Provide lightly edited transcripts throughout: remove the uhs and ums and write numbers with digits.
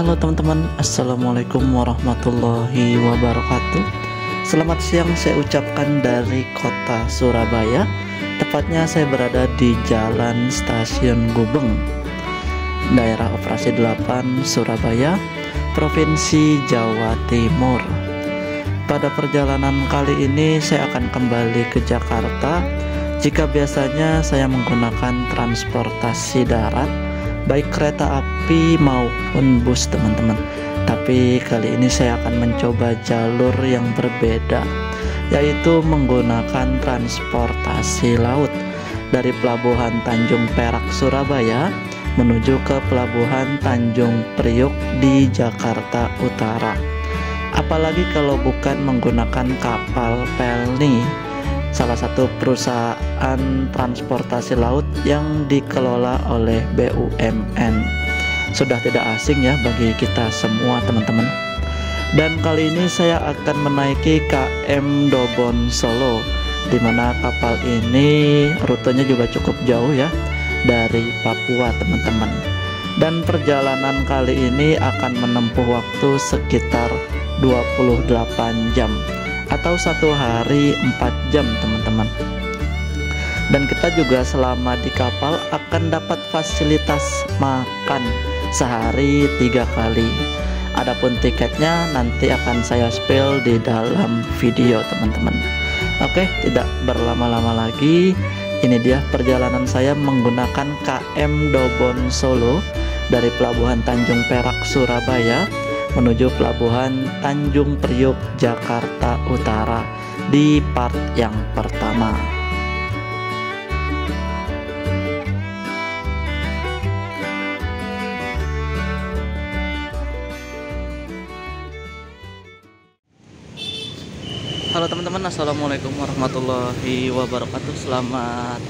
Halo teman-teman, Assalamualaikum warahmatullahi wabarakatuh. Selamat siang saya ucapkan dari kota Surabaya. Tepatnya saya berada di Jalan Stasiun Gubeng, daerah operasi 8 Surabaya, Provinsi Jawa Timur. Pada perjalanan kali ini saya akan kembali ke Jakarta. Jika biasanya saya menggunakan transportasi darat, baik kereta api maupun bus teman-teman, tapi kali ini saya akan mencoba jalur yang berbeda, yaitu menggunakan transportasi laut dari Pelabuhan Tanjung Perak Surabaya menuju ke Pelabuhan Tanjung Priok di Jakarta Utara. Apalagi kalau bukan menggunakan kapal Pelni, salah satu perusahaan transportasi laut yang dikelola oleh BUMN. Sudah tidak asing ya bagi kita semua teman-teman. Dan kali ini saya akan menaiki KM Dobon Solo, dimana kapal ini rutenya juga cukup jauh ya, dari Papua teman-teman. Dan perjalanan kali ini akan menempuh waktu sekitar 28 jam atau satu hari 4 jam teman-teman. Dan kita juga selama di kapal akan dapat fasilitas makan sehari 3 kali. Adapun tiketnya nanti akan saya spill di dalam video teman-teman. Oke, tidak berlama-lama lagi, ini dia perjalanan saya menggunakan KM Dobon Solo dari Pelabuhan Tanjung Perak Surabaya menuju Pelabuhan Tanjung Priok Jakarta Utara di part yang pertama. Halo teman-teman, Assalamualaikum warahmatullahi wabarakatuh. Selamat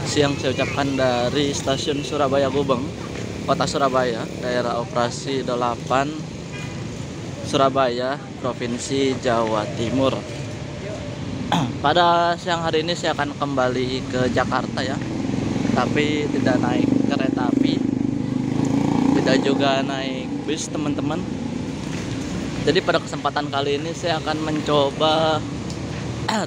siang saya ucapkan dari Stasiun Surabaya Gubeng, Kota Surabaya, daerah operasi 8 Surabaya, Provinsi Jawa Timur. Pada siang hari ini saya akan kembali ke Jakarta ya, tapi tidak naik kereta api, tidak juga naik bus teman-teman. Jadi pada kesempatan kali ini saya akan mencoba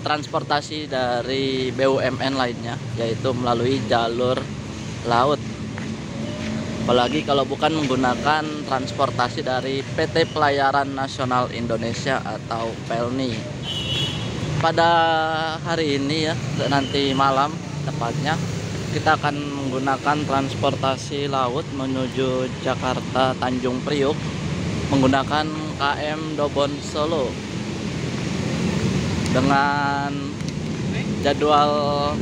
transportasi dari BUMN lainnya, yaitu melalui jalur laut. Apalagi kalau bukan menggunakan transportasi dari PT Pelayaran Nasional Indonesia atau Pelni. Pada hari ini ya, nanti malam tepatnya, kita akan menggunakan transportasi laut menuju Jakarta Tanjung Priok menggunakan KM Dobon Solo dengan jadwal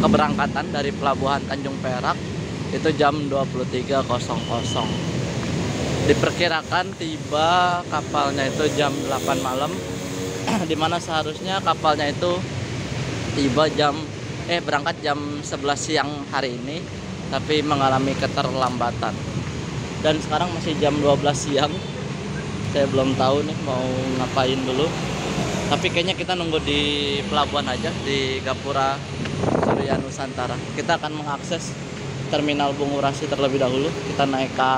keberangkatan dari Pelabuhan Tanjung Perak itu jam 23.00. Diperkirakan tiba kapalnya itu jam 8 malam, dimana seharusnya kapalnya itu tiba berangkat jam 11 siang hari ini, tapi mengalami keterlambatan. Dan sekarang masih jam 12 siang. Saya belum tahu nih mau ngapain dulu, tapi kayaknya kita nunggu di pelabuhan aja, di Gapura Surya Nusantara. Kita akan mengakses Terminal Bungurasi terlebih dahulu. Kita naik ke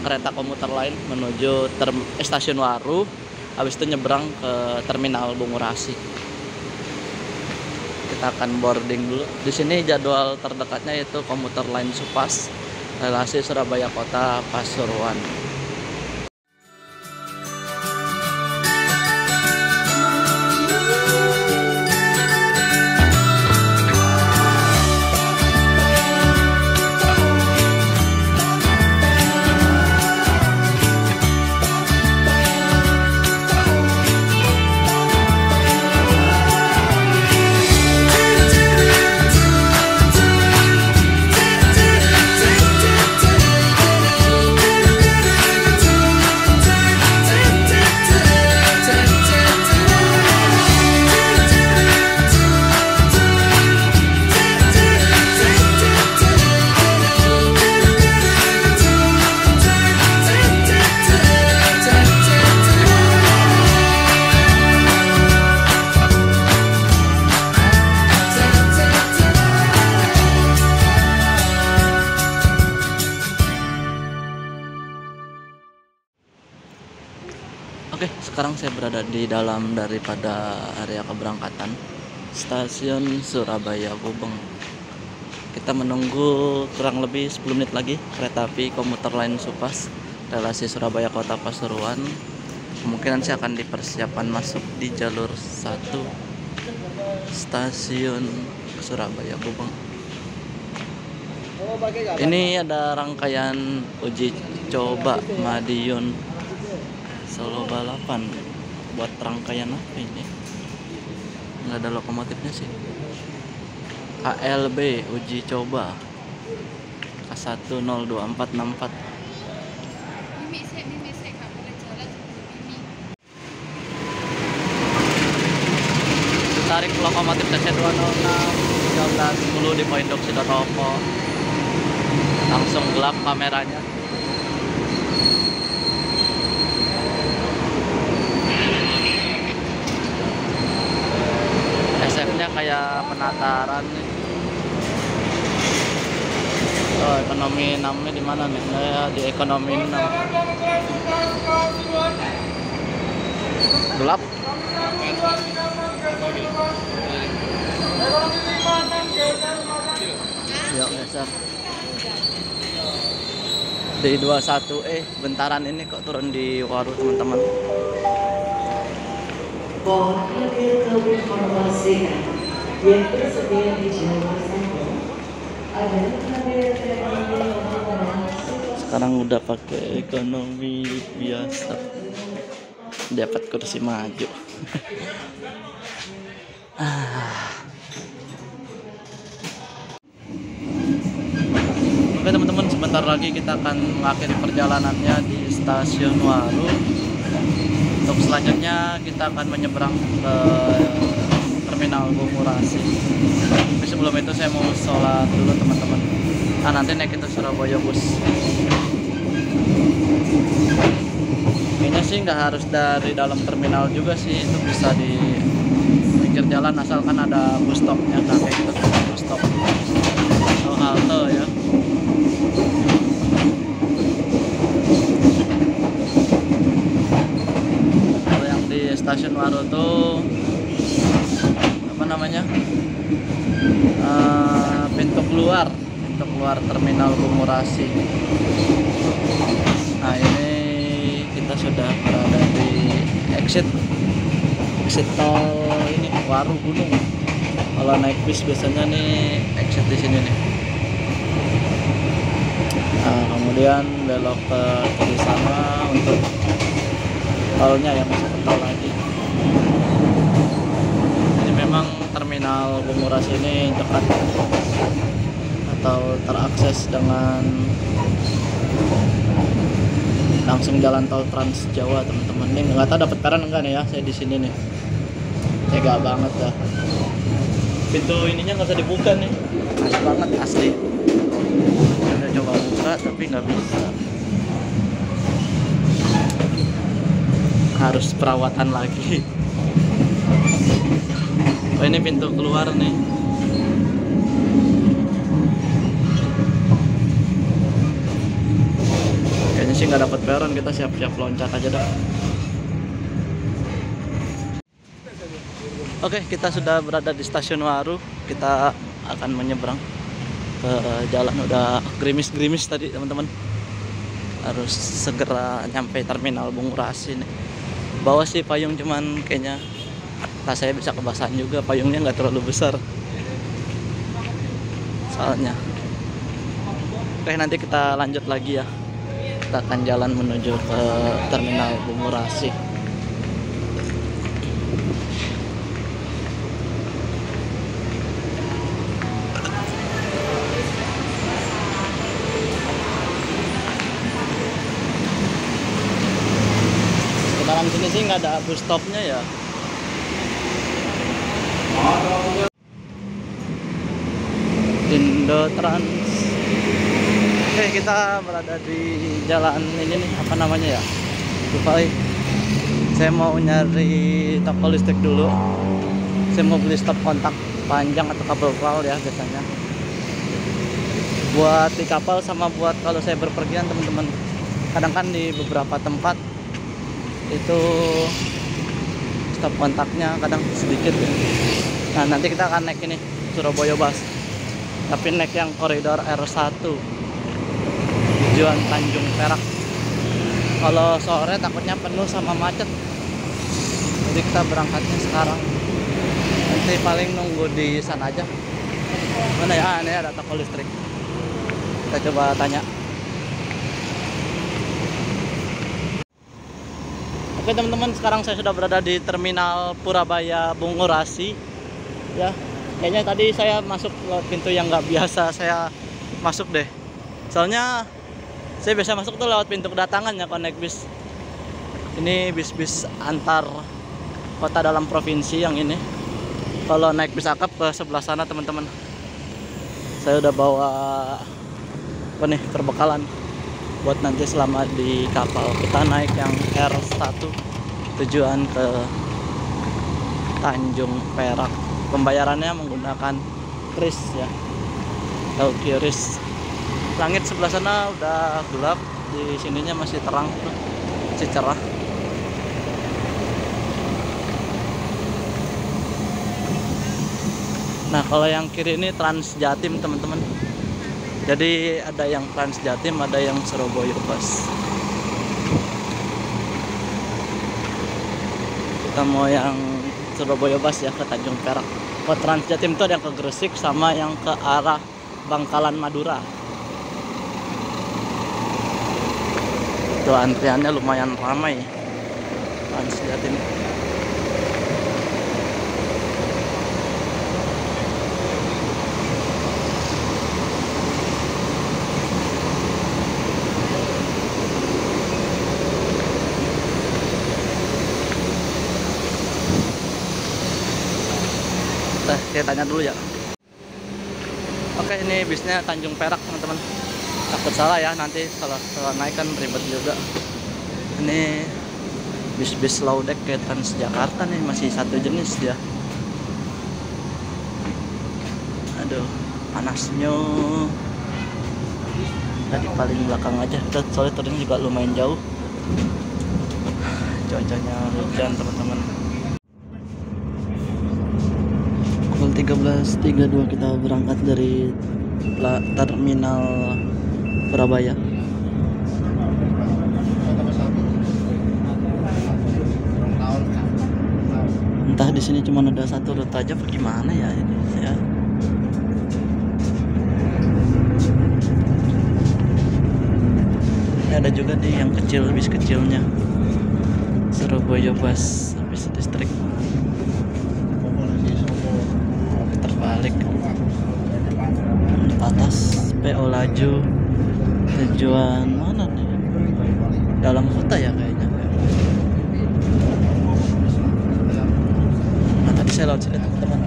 kereta komuter lain menuju Stasiun Waru, habis itu nyebrang ke Terminal Bungurasi. Kita akan boarding dulu. Di sini jadwal terdekatnya yaitu komuter lain Supas, relasi Surabaya Kota Pasuruan. Oke, sekarang saya berada di dalam daripada area keberangkatan stasiun Surabaya Gubeng. Kita menunggu kurang lebih 10 menit lagi kereta api komuter lain Supas relasi Surabaya Kota Pasuruan. Kemungkinan saya akan dipersiapkan masuk di jalur 1 stasiun Surabaya Gubeng. Ini ada rangkaian uji coba Madiun Solo balapan. Buat rangkaian apa ini? Nggak ada lokomotifnya sih. KLB uji coba K102464. Tarik lokomotif TC206 1310 di Poindok Sidotopo. Langsung gelap kameranya. SF-nya kayak penataran nih. Oh, ekonomi 6-nya di mana nih? Ya, di ekonomi 6. Gelap. Yuk geser. D21E bentaran ini kok turun di Waru, teman-teman. Mohon hadir ke informasikan yang tersedia di jalur 1 adalah hadir Sekarang udah pakai ekonomi biasa, dapat kursi maju. Oke teman-teman, sebentar lagi kita akan mengakhiri perjalanannya di stasiun Waru. Untuk selanjutnya kita akan menyeberang ke terminal Bungurasi. Tapi sebelum itu saya mau sholat dulu teman-teman. Nah, nanti naik itu Surabaya bus. Kayaknya sih nggak harus dari dalam terminal juga sih, itu bisa di pinggir jalan asalkan ada bus stopnya. Nah, kayak gitu bus stop atau halte ya. Stasiun Waru tuh apa namanya, pintu keluar terminal Bungurasi. Nah, ini kita sudah berada di exit tol ini Waru Gunung. Kalau naik bis biasanya nih exit di sini nih. Nah, kemudian belok ke kiri sana untuk tolnya yang masuk ke tol lagi. Jadi memang terminal Bungurasi ini dekat atau terakses dengan langsung jalan tol Trans Jawa, teman-teman. Ini nggak tahu dapat peran enggak nih ya, saya di sini nih. Tega banget dah. Pintu ininya nggak bisa dibuka nih. Pas banget asli. Saya udah coba buka tapi nggak bisa. Harus perawatan lagi. Oh, ini pintu keluar nih. Kayaknya sih nggak dapat peron, kita siap-siap loncat aja dah. Oke, kita sudah berada di stasiun Waru. Kita akan menyeberang ke jalan, udah gerimis-gerimis tadi teman-teman. Harus segera nyampe terminal Bungurasi nih. Bawa sih payung, cuman kayaknya tas saya bisa kebasahan juga. Payungnya nggak terlalu besar soalnya. Oke, nanti kita lanjut lagi ya. Kita akan jalan menuju ke terminal Bungurasi. Di sini sih nggak ada bus stopnya ya. Indo Trans. Oke, kita berada di jalan ini nih, apa namanya ya? Lupa. Saya mau nyari toko listrik dulu. Saya mau beli stop kontak panjang atau kabel pal ya biasanya. Buat di kapal sama buat kalau saya berpergian teman-teman. Kadang kan di beberapa tempat itu stop kontaknya kadang sedikit ya. Nah nanti kita akan naik ini Surabaya Bus, tapi naik yang koridor R1 tujuan Tanjung Perak. Kalau sore takutnya penuh sama macet, jadi kita berangkatnya sekarang. Nanti paling nunggu di sana aja. Mana ya? Ini ada toko listrik. Kita coba tanya. Oke teman-teman, sekarang saya sudah berada di Terminal Purabaya Bungurasi. Ya, kayaknya tadi saya masuk lewat pintu yang nggak biasa saya masuk deh. Soalnya saya biasa masuk tuh lewat pintu kedatangan ya, connect bis. Ini bis-bis antar kota dalam provinsi yang ini. Kalau naik bis akap ke sebelah sana teman-teman. Saya udah bawa apa nih, perbekalan buat nanti selama di kapal. Kita naik yang R1 tujuan ke Tanjung Perak. Pembayarannya menggunakan kris ya, atau QRIS. Langit sebelah sana udah gelap, di sininya masih terang, masih cerah. Nah kalau yang kiri ini Trans Jatim teman-teman. Jadi ada yang Trans Jatim, ada yang Surabaya Bus. Kita mau yang Surabaya Bus ya ke Tanjung Perak. Kalau Trans Jatim itu ada yang ke Gresik sama yang ke arah Bangkalan Madura. Itu antriannya lumayan ramai Trans Jatim. Saya tanya dulu ya. Oke, ini bisnya Tanjung Perak teman-teman. Takut salah ya nanti kalau naik kan ribet juga. Ini bis-bis low deck kayak Transjakarta nih, masih satu jenis dia. Aduh, panasnya. Tadi paling belakang aja. Soalnya turun juga lumayan jauh. Cuacanya hujan teman-teman. 13.32 kita berangkat dari Terminal Purabaya. Entah di sini cuma ada satu rute aja apa gimana ya ini ya. Ini ada juga nih yang kecil, bis kecilnya Surabaya Bus, bis listrik. Terbalik atas PO Laju tujuan mana nih, dalam kota ya kayaknya. Nah tadi saya lewat sini teman-teman,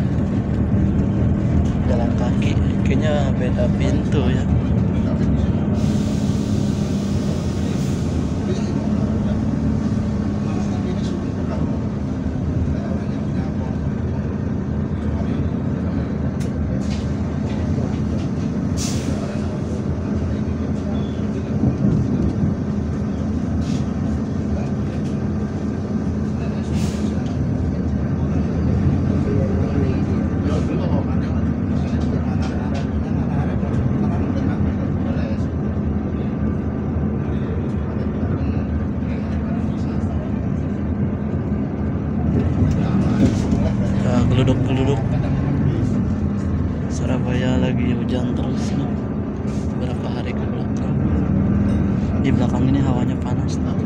jalan kaki, kayaknya beda pintu ya. Geluduk-geluduk Surabaya lagi hujan terus nih beberapa hari ke belakang. Di belakang ini hawanya panas tuh.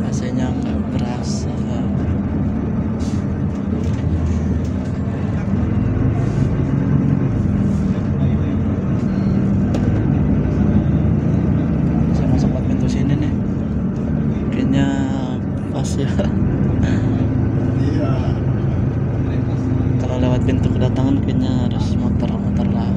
AC-nya nggak berasa. Saya masuk lewat pintu sini nih, kayaknya pas ya. Kalau lewat pintu kedatangan kayaknya harus muter-muter lah.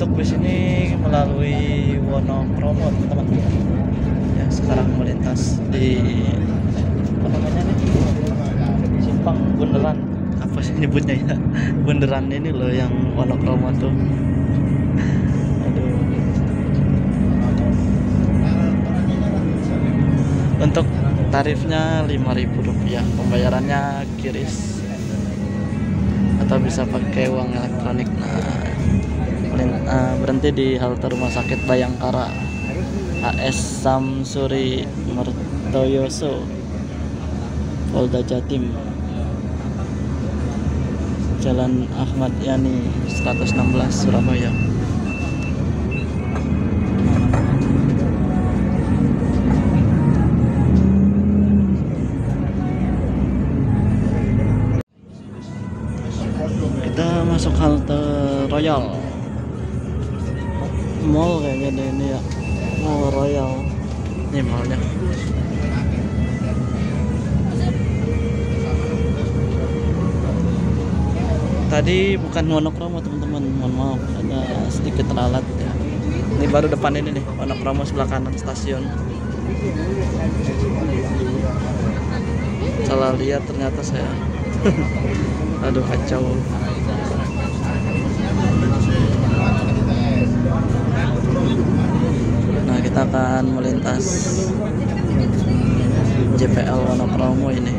masuk bis ini melalui Wonokromo teman-teman. Ya, sekarang melintas di apa namanya nih? Simpang Bundaran. Apa sih nyebutnya ya? Bundaran ini loh yang Wonokromo tuh. Aduh. Untuk tarifnya Rp5.000, pembayarannya QRIS atau bisa pakai uang elektronik. Berhenti di halte Rumah Sakit Bayangkara AS Samsuri Mertoyoso, Polda Jatim, Jalan Ahmad Yani 116 Surabaya. Kita masuk halte Royal Mall kayaknya deh ini ya, Mall Royal. Ini mallnya. Tadi bukan Wonokromo teman-teman, mohon maaf, ada sedikit ralat ya. Ini baru depan ini nih, Wonokromo sebelah kanan stasiun. Salah lihat ternyata saya. Aduh, kacau. Nah, kita akan melintas JPL Wonokromo ini.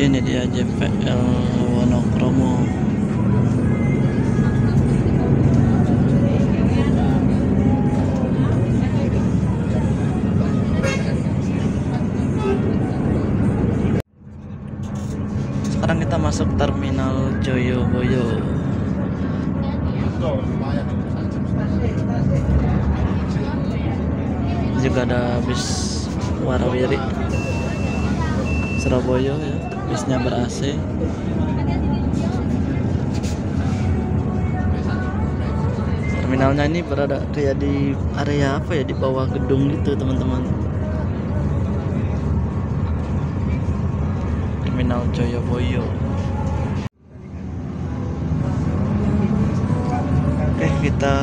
Ini dia JPL Wonokromo. Sekarang kita masuk Terminal Joyoboyo. Juga ada bis Warawiri Surabaya ya, bisnya ber-AC. Terminalnya ini berada kayak di area apa ya, di bawah gedung gitu teman-teman. Terminal Joyoboyo. Oke, kita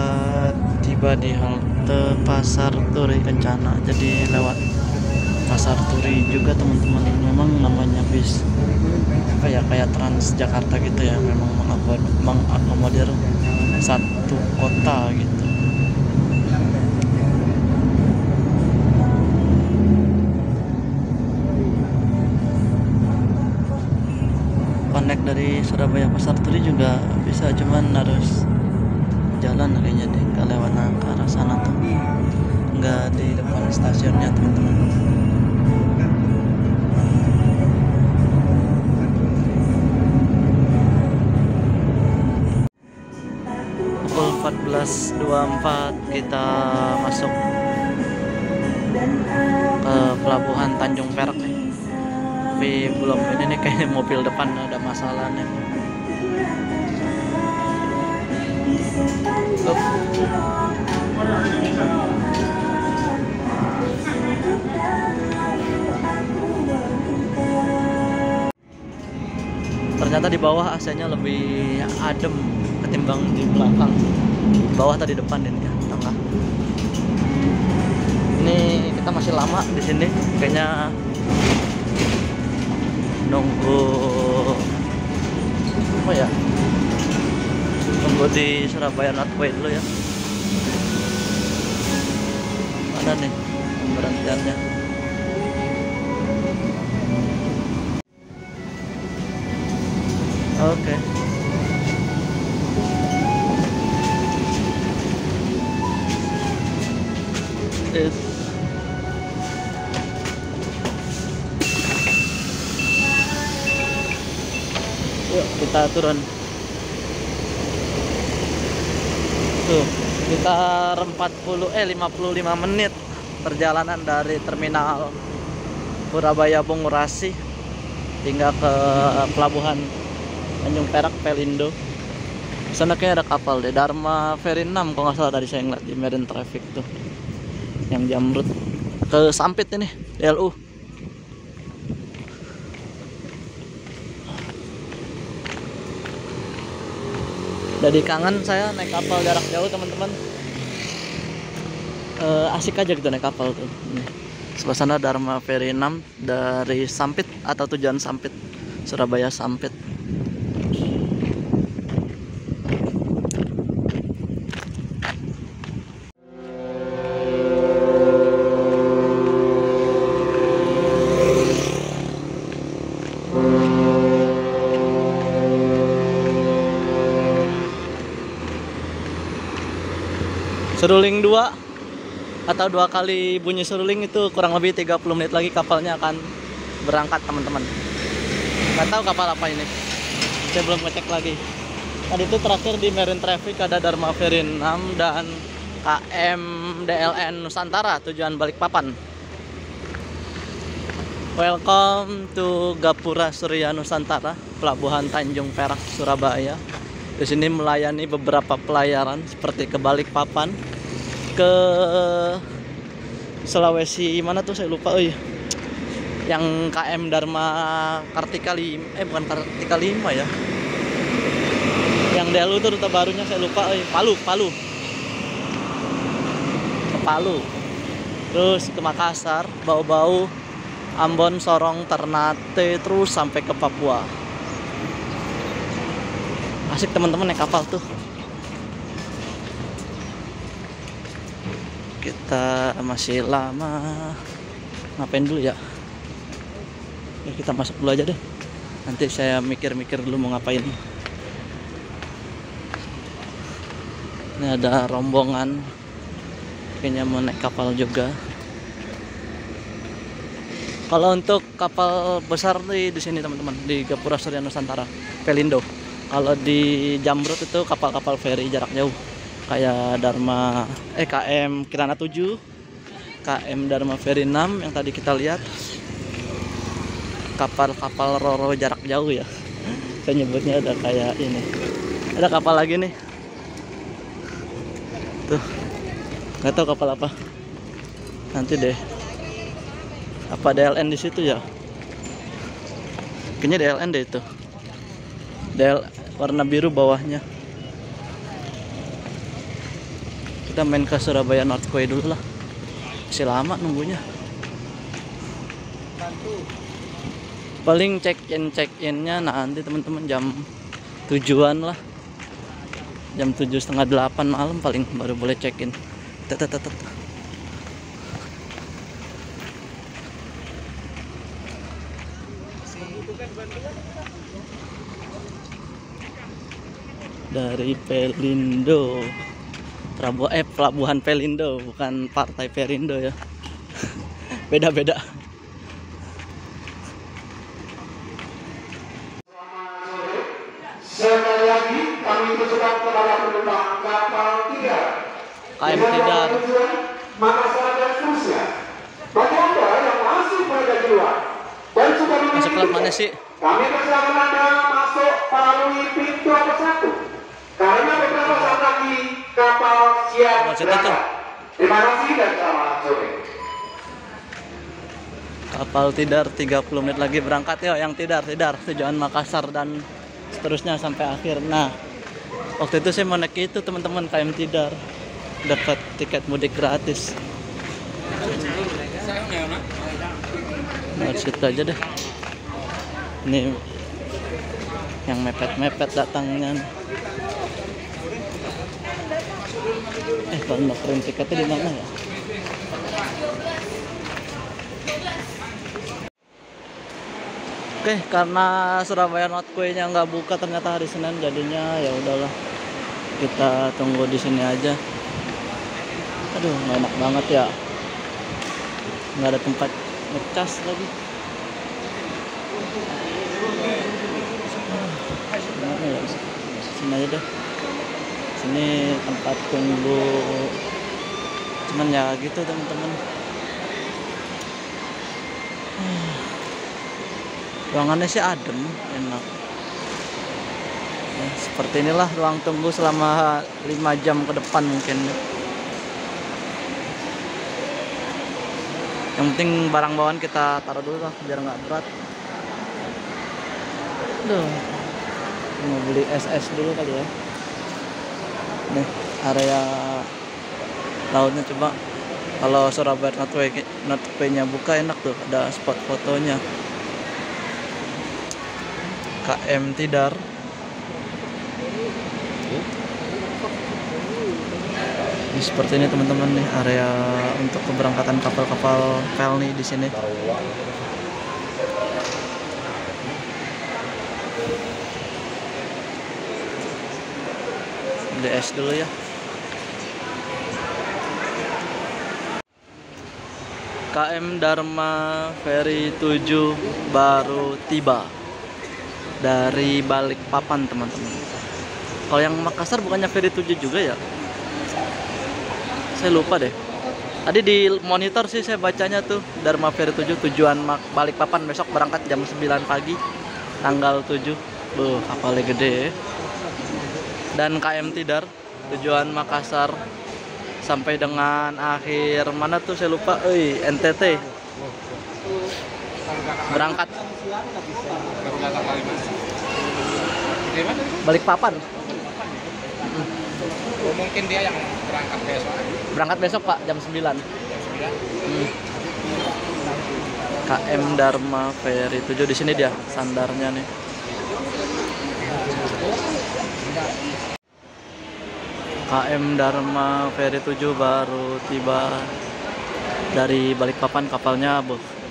tiba di halte Pasar Turi Kencana. Jadi lewat Pasar Turi juga teman-teman. Memang namanya bis apa ya, kayak Transjakarta gitu ya, memang mengakomodir satu kota gitu. Connect dari Surabaya Pasar Turi juga bisa, cuman harus jalan kayaknya deh, nggak lewat ke arah sana tuh, nggak di depan stasiunnya teman-teman. Pukul 14.24 kita masuk ke pelabuhan Tanjung Perak nih. Tapi belum, ini nih kayaknya mobil depan ada masalah nih. Ternyata di bawah AC-nya lebih adem ketimbang di belakang. Bawah tadi depan ini ya, tengah. Ini kita masih lama di sini, kayaknya nunggu apa ya? Tunggu di Surabaya Northway dulu ya. Mana nih pemberhentiannya? Oke. Yuk kita turun. Tuh, sekitar 55 menit perjalanan dari terminal Surabaya Bungurasi hingga ke pelabuhan Tanjung Perak Pelindo. Sana kayaknya ada kapal deh, Dharma Ferry 6 kalau nggak salah tadi saya ngeliat di Marine Traffic tuh, yang Jamrut ke Sampit ini DLU. Jadi kangen saya naik kapal jarak jauh teman-teman. Asik aja gitu naik kapal tuh. Sebelah sana Dharma Ferry 6 dari Sampit atau tujuan Sampit, Surabaya Sampit. Seruling 2 atau 2 kali bunyi seruling itu kurang lebih 30 menit lagi kapalnya akan berangkat teman-teman. Nggak tahu kapal apa ini, saya belum ngecek lagi. Tadi itu terakhir di Marine Traffic ada Dharma Ferry 6 dan KM DLN Nusantara tujuan Balikpapan. Welcome to Gapura Surya Nusantara, Pelabuhan Tanjung Perak, Surabaya. Di sini melayani beberapa pelayaran seperti ke Balikpapan, ke Sulawesi mana tuh saya lupa. Oh iya, yang KM Dharma Kartika 5, bukan Kartika 5 ya. Yang DLU tuh rute barunya saya lupa. Palu. Ke Palu. Terus ke Makassar, Bau-Bau, Ambon, Sorong, Ternate, terus sampai ke Papua. Asik teman-teman naik kapal tuh. Kita masih lama. Ngapain dulu ya? Ya kita masuk dulu aja deh. Nanti saya mikir-mikir dulu mau ngapain. Ini ada rombongan. Kayaknya mau naik kapal juga. Kalau untuk kapal besar di sini teman-teman, di Gapura Surya Nusantara, Pelindo. Kalau di Jamrut itu kapal-kapal feri jarak jauh kayak KM Kirana 7, KM Dharma Ferry 6 yang tadi kita lihat. Kapal-kapal roro jarak jauh ya. Saya nyebutnya ada kayak ini. Ada kapal lagi nih. Tuh. Nggak tahu kapal apa. Nanti deh. Apa DLN di situ ya? Kayaknya DLN deh itu. Warna biru bawahnya. Kita main ke Surabaya North Quay dulu lah. Masih lama nunggunya. Paling check-innya nanti teman-teman jam 7-an lah. Jam 7:30-8 malam paling baru boleh check-in. Dari Pelindo, Pelabuhan Pelindo, bukan Partai Perindo ya. Beda-beda. Sekali lagi kami ucapkan kepada penumpang kapal Tidar KM Tidar Makassar dan seterusnya. Bagi Anda yang masih berada di luar dan sudah masuk kelas mana sih? kami persilakan Anda masuk melalui pintu nomor 1. Karena beberapa saat lagi kapal siap berangkat. Terima kasih dan selamat sore. Kapal Tidar 30 menit lagi berangkat ya, yang Tidar tujuan Makassar dan seterusnya sampai akhir. Nah, waktu itu saya mau naik itu teman-teman KM Tidar, dapat tiket mudik gratis. Nah, situ aja deh. Ini yang mepet-mepet datangnya. Kalau mau print tiketnya di mana ya? Oke, karena Surabaya North Quay-nya nggak buka ternyata hari Senin, jadinya ya udahlah kita tunggu di sini aja. Aduh, nggak enak banget ya, nggak ada tempat ngecas lagi. Gimana ya? Sini aja deh. Sini tempat tunggu, cuman ya gitu teman-teman. Ruangannya sih adem, enak ya, seperti inilah ruang tunggu selama 5 jam ke depan mungkin. Yang penting barang bawaan kita taruh dulu lah biar nggak berat. Duh, mau beli SS dulu kali ya. Nih area lautnya, coba kalau Surabaya Northway-nya buka enak tuh, ada spot fotonya. KM Tidar. Ini seperti ini teman-teman nih area untuk keberangkatan kapal-kapal pel nih di sini. DS dulu ya. KM Dharma Ferry 7 baru tiba dari Balikpapan teman-teman. Kalau yang Makassar bukannya Ferry 7 juga ya? Saya lupa deh. Tadi di monitor sih saya bacanya tuh Dharma Ferry 7 tujuan Balikpapan, besok berangkat jam 9 pagi tanggal 7. Kapalnya gede. Dan KM Tidar tujuan Makassar sampai dengan akhir mana tuh saya lupa. NTT berangkat Balikpapan. Mungkin dia yang berangkat besok. Berangkat besok Pak jam 9. KM Dharma Ferry 7 di sini dia sandarnya nih. KM Dharma Ferry 7 baru tiba dari Balikpapan. Kapalnya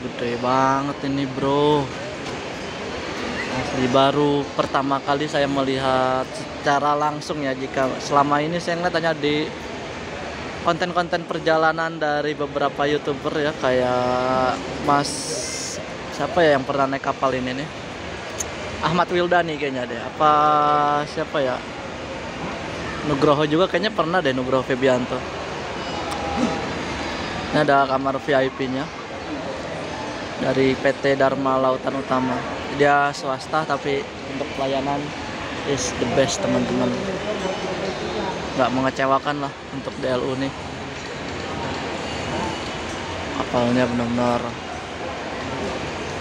gede banget ini bro. Asli baru pertama kali saya melihat secara langsung ya. Jika selama ini saya ngeliat hanya di konten-konten perjalanan dari beberapa YouTuber ya, kayak Mas siapa ya yang pernah naik kapal ini nih, Ahmad Wildani kayaknya deh, apa siapa ya, Nugroho juga kayaknya pernah deh, Nugroho Febianto. Ini ada kamar VIP-nya dari PT Dharma Lautan Utama. Dia swasta tapi untuk pelayanan is the best teman-teman. Nggak mengecewakan lah untuk DLU nih. Kapalnya benar-benar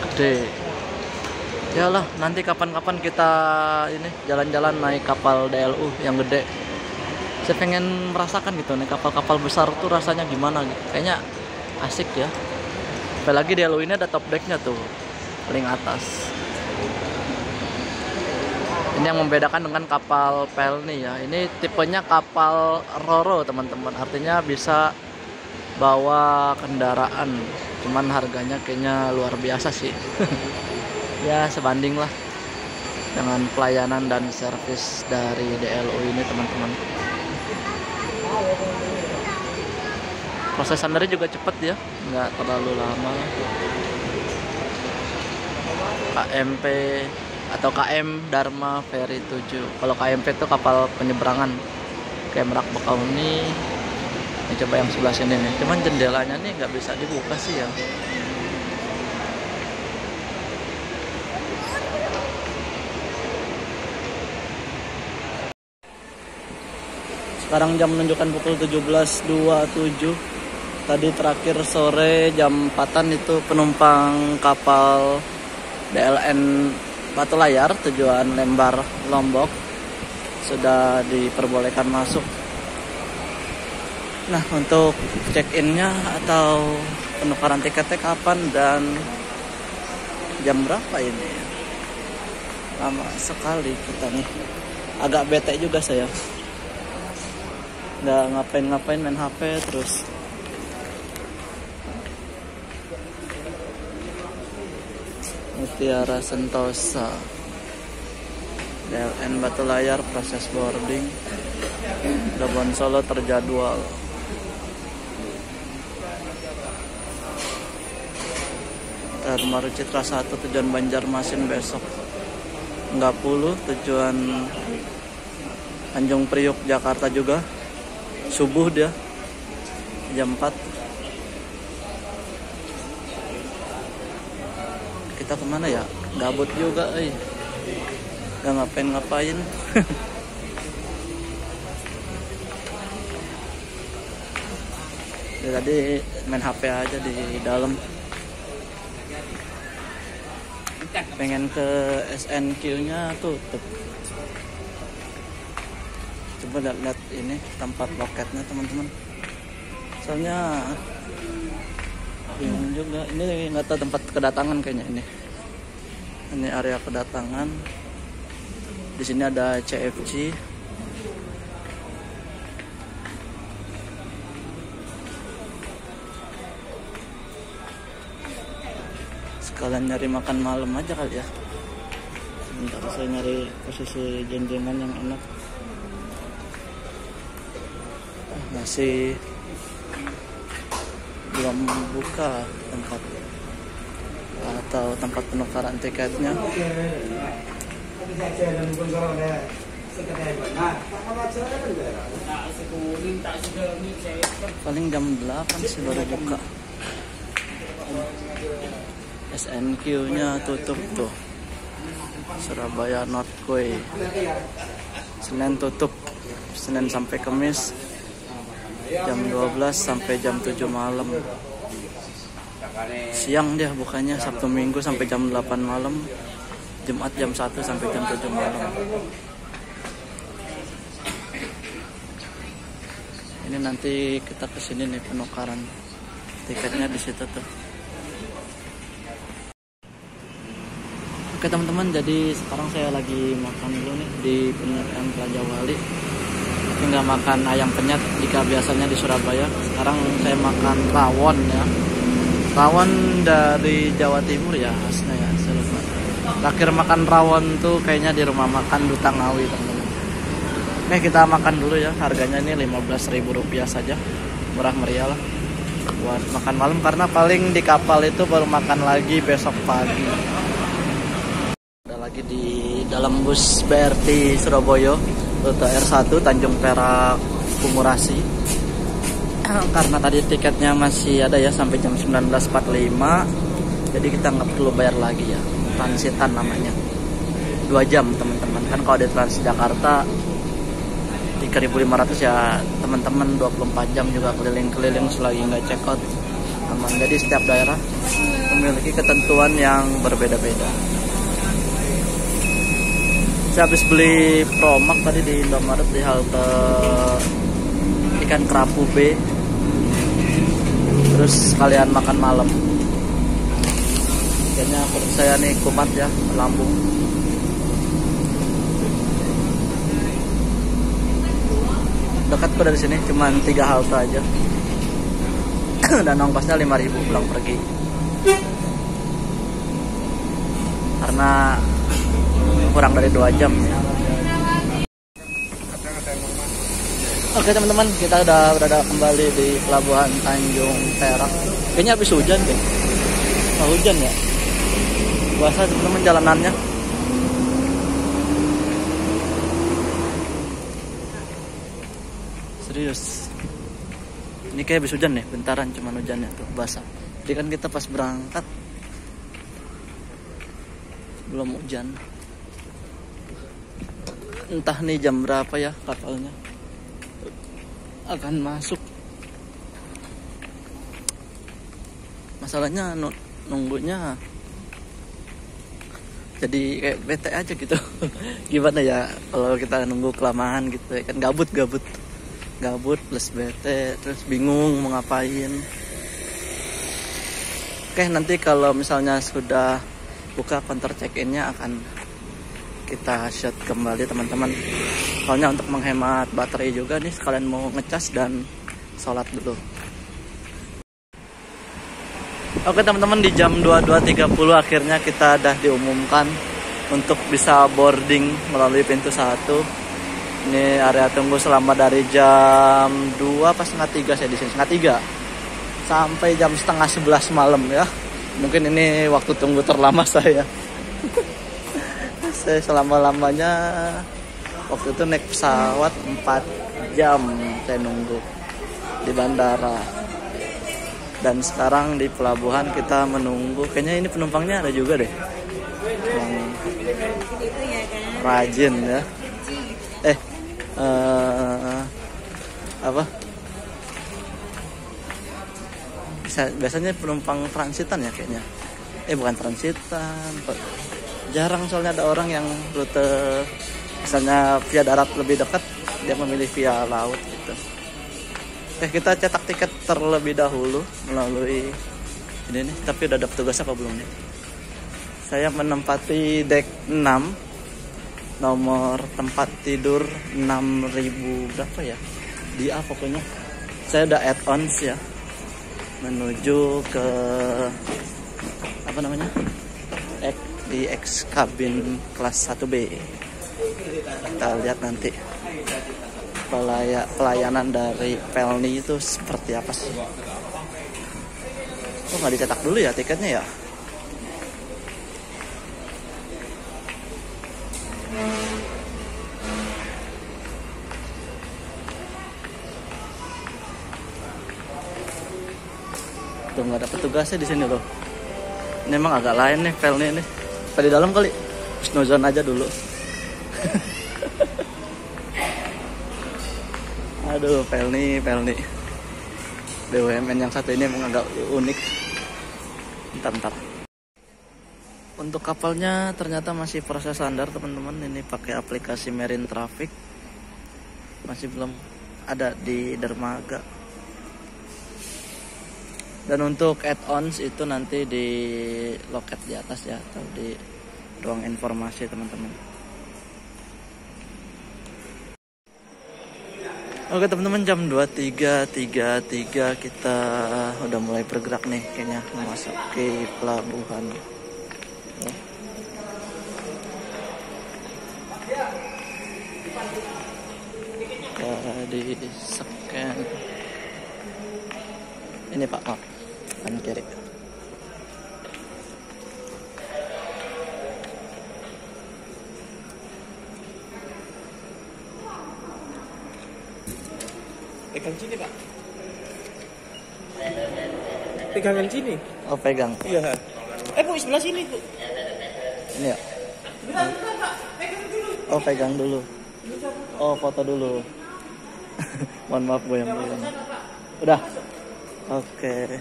gede. Yalah, nanti kapan-kapan kita ini jalan-jalan naik kapal DLU yang gede. Saya pengen merasakan gitu nih kapal-kapal besar tuh rasanya gimana gitu. Kayaknya asik ya. Apalagi DLU ini ada top decknya tuh paling atas. Ini yang membedakan dengan kapal pel nih ya. Ini tipenya kapal Roro teman-teman. Artinya bisa bawa kendaraan. Cuman harganya kayaknya luar biasa sih. Ya sebanding lah dengan pelayanan dan servis dari DLU ini teman-teman. Proses sandarnya juga cepet ya, nggak terlalu lama. KMP atau KM Dharma Ferry 7. Kalau KMP itu kapal penyeberangan kayak Merak Bakauni. Ini coba yang sebelah sini nih. Cuman jendelanya nih nggak bisa dibuka sih ya. Sekarang jam menunjukkan pukul 17.27. Tadi terakhir sore jam 4-an itu penumpang kapal DLN Batu Layar tujuan Lembar Lombok sudah diperbolehkan masuk. Nah, untuk check-innya atau penukaran tiketnya kapan dan jam berapa ini? Lama sekali kita nih. Agak bete juga saya. Nggak ngapain-ngapain, main HP terus. Mutiara Sentosa DLN Batu Layar proses boarding. Dobon Solo terjadwal. Dharma Citra 1 tujuan Banjarmasin besok. 40 tujuan Tanjung Priuk Jakarta juga. Subuh dia jam 4. Kita kemana ya? Gabut juga, nggak ngapain-ngapain. Ya, tadi main HP aja di dalam. Pengen ke SNQ-nya tutup. Coba lihat ini tempat loketnya teman-teman. Soalnya bingung juga. Ini nggak tahu tempat kedatangan kayaknya ini. Ini area kedatangan. Di sini ada CFC. Sekalian nyari makan malam aja kali ya. Sebentar saya nyari posisi jenjengan yang enak. Masih belum buka tempat atau tempat penukaran tiketnya. Paling jam 8 sih baru buka. SNQ-nya tutup tuh. Surabaya Northway. Senin tutup. Senin sampai Kamis jam 12 sampai jam 7 malam. Siang dia bukanya, Sabtu Minggu sampai jam 8 malam. Jumat jam 1 sampai jam 7 malam. Ini nanti kita kesini nih penukaran tiketnya di situ tuh. Oke teman-teman, jadi sekarang saya lagi makan dulu nih di Penyetan Raja Wali. Tapi nggak makan ayam penyet jika biasanya di Surabaya. Sekarang saya makan rawon ya. Rawon dari Jawa Timur ya khasnya ya. Saya lupa. Terakhir makan rawon tuh kayaknya di rumah makan Duta Ngawi teman-teman. Oke kita makan dulu ya. Harganya ini Rp15.000 saja. Murah meriah lah buat makan malam, karena paling di kapal itu baru makan lagi besok pagi. Lagi di dalam bus BRT Surabaya rute R1 Tanjung Perak Kumurasi. Karena tadi tiketnya masih ada ya sampai jam 19.45, jadi kita nggak perlu bayar lagi ya, transitan namanya. 2 jam teman-teman, kan kalau di Transjakarta 3.500 ya teman-teman, 24 jam juga keliling-keliling selagi nggak check out aman. Jadi setiap daerah memiliki ketentuan yang berbeda-beda. Saya habis beli Promak tadi di Indomaret di halte ikan kerapu B. Terus sekalian makan malam. Kayaknya perut saya nih kumat ya, lambung. Dekat kok dari sini, cuman 3 halte aja. Dan ongkosnya 5.000 pulang pergi. Karena kurang dari 2 jam ya. Oke teman-teman, kita udah berada kembali di Pelabuhan Tanjung Perak. Kayaknya habis hujan deh. Oh, hujan ya. Basah teman-teman jalanannya. Serius. Ini kayak habis hujan nih, bentaran cuman hujannya tuh basah. Jadi kan kita pas berangkat belum hujan. Entah nih jam berapa ya kapalnya akan masuk. Masalahnya nunggunya jadi kayak bete aja gitu. Gimana ya kalau kita nunggu kelamaan gitu ya kan, gabut plus bete, terus bingung mau ngapain. Oke, nanti kalau misalnya sudah buka counter check-innya akan kita shoot kembali teman-teman. Soalnya untuk menghemat baterai juga nih, sekalian mau ngecas dan sholat dulu. Oke teman-teman, di jam 22.30 akhirnya kita udah diumumkan untuk bisa boarding melalui pintu 1. Ini area tunggu selama dari jam 2 pas setengah 3 saya di sini, setengah 3 sampai jam setengah 11 malam ya. Mungkin ini waktu tunggu terlama saya. Saya selama-lamanya waktu itu naik pesawat 4 jam saya nunggu di bandara. Dan sekarang di pelabuhan kita menunggu. Kayaknya ini penumpangnya ada juga deh yang rajin ya. biasanya penumpang transitan ya kayaknya. Bukan transitan, jarang soalnya ada orang yang rute misalnya via darat lebih dekat, dia memilih via laut gitu. Kita cetak tiket terlebih dahulu melalui ini nih, tapi udah ada petugas apa belum nih? Saya menempati deck 6, nomor tempat tidur 6000 berapa ya? Di A pokoknya. Saya udah add-ons ya, menuju ke apa namanya? Di X cabin kelas 1B. Kita lihat nanti pelayanan dari Pelni itu seperti apa sih. Kok nggak dicetak dulu ya tiketnya ya? Tuh nggak ada petugasnya di sini loh. Ini emang agak lain nih Pelni ini. Di dalam kali, snowzone aja dulu. Aduh, Pelni. BUMN yang satu ini emang agak unik. Bentar. Untuk kapalnya ternyata masih proses standar teman-teman. Ini pakai aplikasi Marine Traffic. Masih belum ada di dermaga. Dan untuk add-ons itu nanti di loket di atas ya, atau di ruang informasi teman-teman. Oke teman-teman, jam 23.33 kita udah mulai bergerak nih kayaknya memasuki pelabuhan. Di scan. Ini Pak, maaf. Kanan kiri. Pegang sini Pak. Pegangan sini. Oh pegang. Iya. Bu sebelah sini Bu. Ini ya. Oh pegang dulu. Oh foto dulu. Mohon maaf goyang-goyang. Udah. Oke.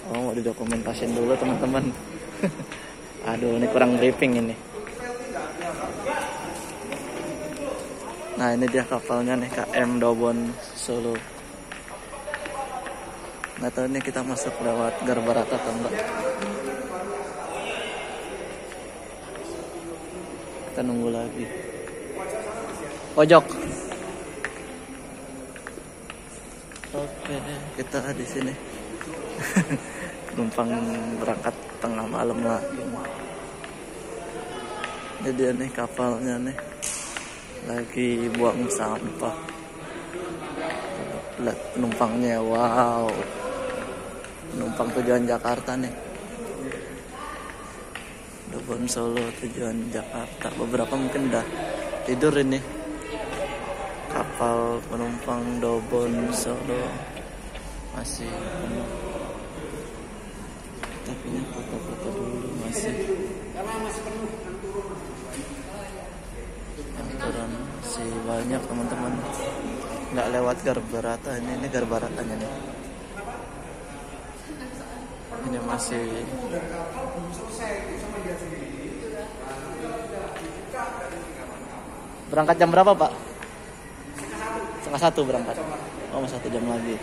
Oh mau didokumentasin dulu teman-teman. Aduh ini kurang briefing ini. Nah ini dia kapalnya nih, KM Dobon Solo. Nggak tahu nih kita masuk lewat Garbarata atau enggak. Kita nunggu lagi. Pojok. Oke, kita di sini. Numpang berangkat tengah malam lagi. Ini dia nih kapalnya nih. Lagi buang sampah. Lihat penumpangnya, wow. Penumpang tujuan Jakarta nih. Dobon Solo tujuan Jakarta. Beberapa mungkin udah tidur ini. Kapal penumpang Dobon Solo masih penuh. Tapi ini foto-foto dulu masih. Turun masih banyak teman-teman. Nggak lewat Garbarata, ini Garbaratanya nih. Ini masih berangkat jam berapa Pak? 12:30 berangkat. Oh masih 1 jam lagi.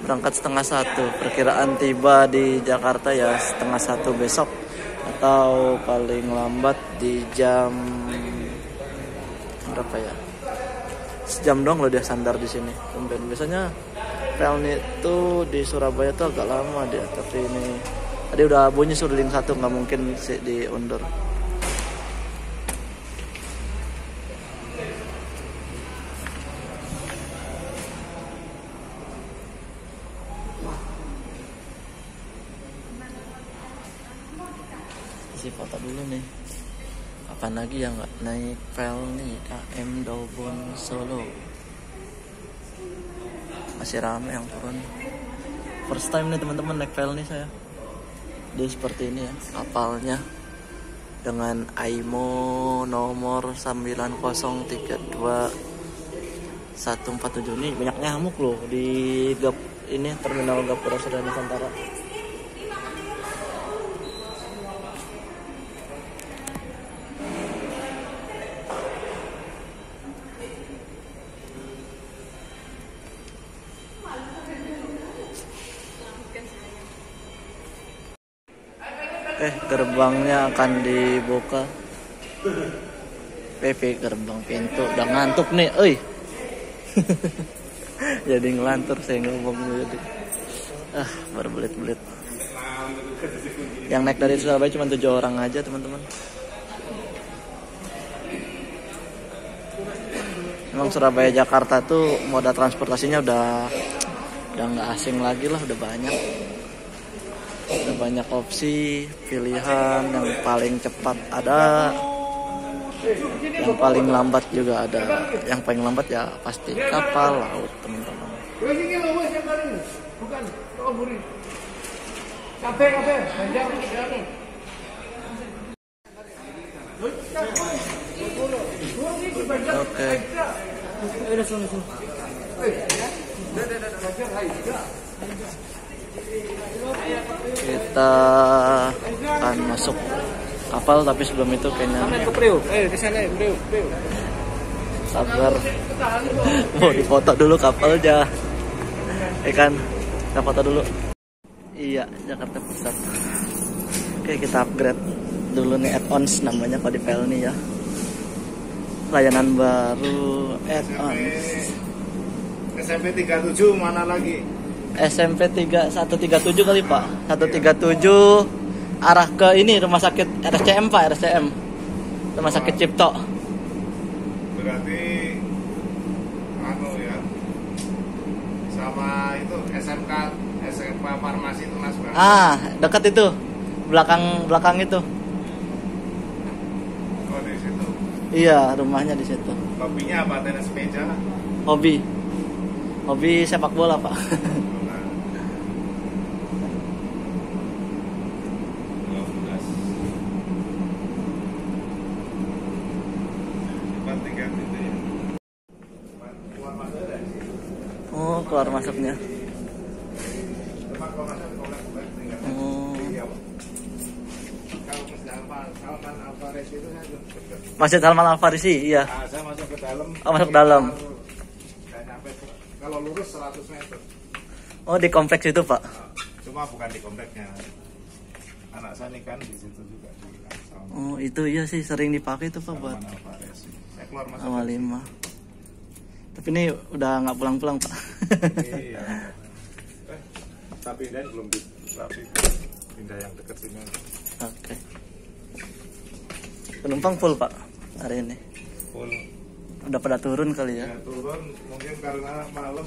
Berangkat 12:30. Perkiraan tiba di Jakarta ya 12:30 besok, atau paling lambat di jam berapa ya? Sejam doang loh dia sandar di sini. Biasanya Pelni itu di Surabaya tuh agak lama dia, tapi ini tadi udah bunyi suruh link 1, nggak mungkin sih diundur. Isi foto dulu nih. Kapan lagi yang nggak naik Pelni KM Dobon Solo? Masih rame yang turun. First time nih teman-teman naik Pelni saya. Dia seperti ini ya kapalnya, dengan IMO nomor 9032 147 ini banyak nyamuk loh di ini terminal Gapura Surya Nusantara. Gerbangnya akan dibuka. PP gerbang pintu udah ngantuk nih, jadi ngelantur saya ngomong jadi berbelit-belit. Yang naik dari Surabaya cuma 7 orang aja teman-teman. Emang Surabaya Jakarta tuh moda transportasinya udah nggak asing lagi lah, udah banyak opsi pilihan. Yang paling cepat ada, yang paling lambat juga ada. Yang paling lambat ya pasti kapal laut teman-teman. Oke. Kita akan masuk kapal, tapi sebelum itu kayaknya sabar. Mau difoto dulu kapalnya, kan? Kita foto dulu. Iya, Jakarta Pusat. Oke, kita upgrade dulu nih add-ons namanya kalau di Pelni ya. Layanan baru add-ons. SMP 37 mana lagi? SMP 137 kali Pak. 137 arah ke ini rumah sakit RSCM Pak, RSCM. Rumah sakit Cipto. Berarti ya. Sama itu SMK Farmasi itu Mas Bang. Dekat itu. Belakang itu. Oh, di situ. Iya, rumahnya di situ. Hobinya apa? Tenis meja? Hobi sepak bola, Pak. Oh, keluar masuknya. Masjid Salman Al Farisi, iya. Saya masuk ke dalam. Oh, masuk ke dalam. Kalau lurus 100 meter. Oh, di kompleks itu, Pak. Cuma bukan di kompleksnya. Anak saya nih kan di situ juga. Oh, itu iya sih sering dipakai itu, Pak, buat saya keluar masuk awal 5. Tapi ini udah nggak pulang-pulang, Pak. Iya. Tapi pindahin belum pindah yang dekat sini. Oke. Penumpang full Pak hari ini. Full. Udah pada turun kali ya? Ya turun mungkin karena malam,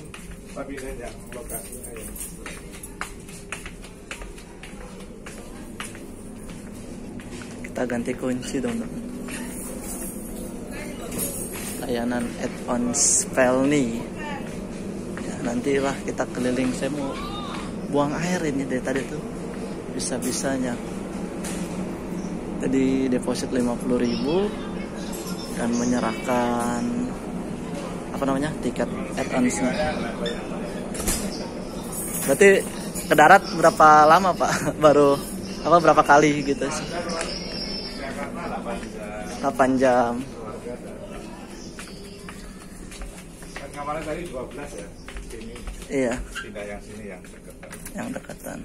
tapi pindahin yang lokasinya ya. Kita ganti kunci teman-teman. Layanan add-ons Pelni. Ya, nantilah kita keliling. Saya mau buang air ini dari tadi tuh. Bisa-bisanya. Tadi deposit 50.000 dan menyerahkan tiket add-onsnya. Berarti ke darat berapa lama Pak? Baru berapa kali gitu sih? 8 jam. Kemarin tadi 12 ya. Sini. Iya. Pindah yang sini yang dekatan. Yang dekatan.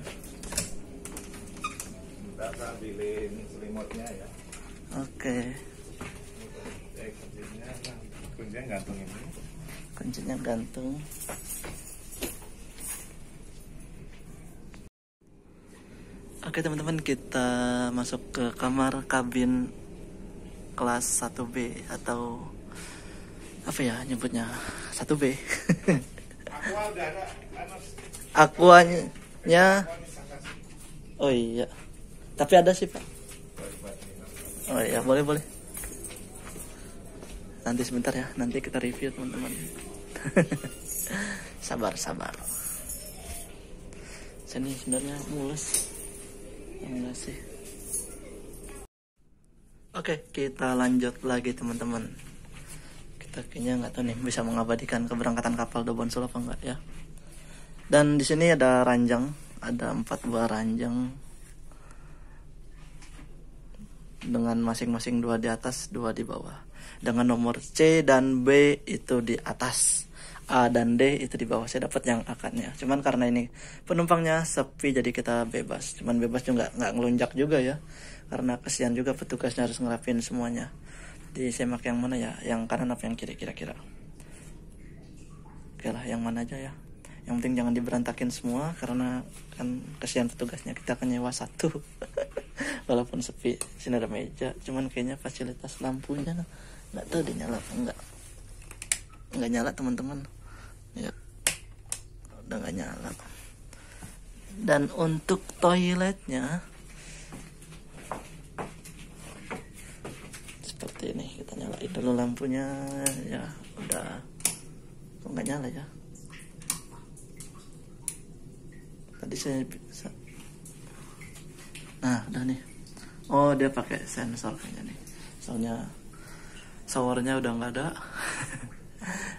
Kita ambilin selimutnya ya. Oke. Kuncinya gantung ini. Kuncinya gantung. Oke teman-teman, kita masuk ke kamar kabin kelas 1B atau apa ya nyebutnya 1B. Aqua udah ada. Aquanya. Oh iya. Tapi ada sih Pak. Oh iya, boleh. Nanti sebentar ya, nanti kita review teman-teman. Sabar. Sini sebenarnya mulus. Enggak sih. Oke, kita lanjut lagi teman-teman. kita kayaknya nggak tahu nih bisa mengabadikan keberangkatan kapal Dobonsul apa enggak ya. Dan di sini ada ranjang, ada 4 buah ranjang dengan masing-masing 2 di atas, 2 di bawah, dengan nomor C dan B itu di atas, A dan D itu di bawah. Saya dapat yang akannya, cuman karena ini penumpangnya sepi jadi kita bebas. Cuman bebas juga nggak ngelunjak juga ya, karena kesian juga petugasnya harus ngerapin semuanya. Jadi saya pakai yang mana ya, yang kanan apa yang kiri kira-kira? Oke lah, yang mana aja ya, yang penting jangan diberantakin semua, karena kan kesian petugasnya. Kita akan nyewa 1 walaupun sepi. Sini ada meja, cuman kayaknya fasilitas lampunya nggak tahu dia nyala apa nggak nyala teman-teman ya, udah nggak nyala. Dan untuk toiletnya seperti ini, kita nyalain dulu lampunya ya. Udah, kok nggak nyala ya, tadi saya bisa. Nah udah nih, oh dia pakai sensor kayaknya nih, soalnya showernya udah nggak ada.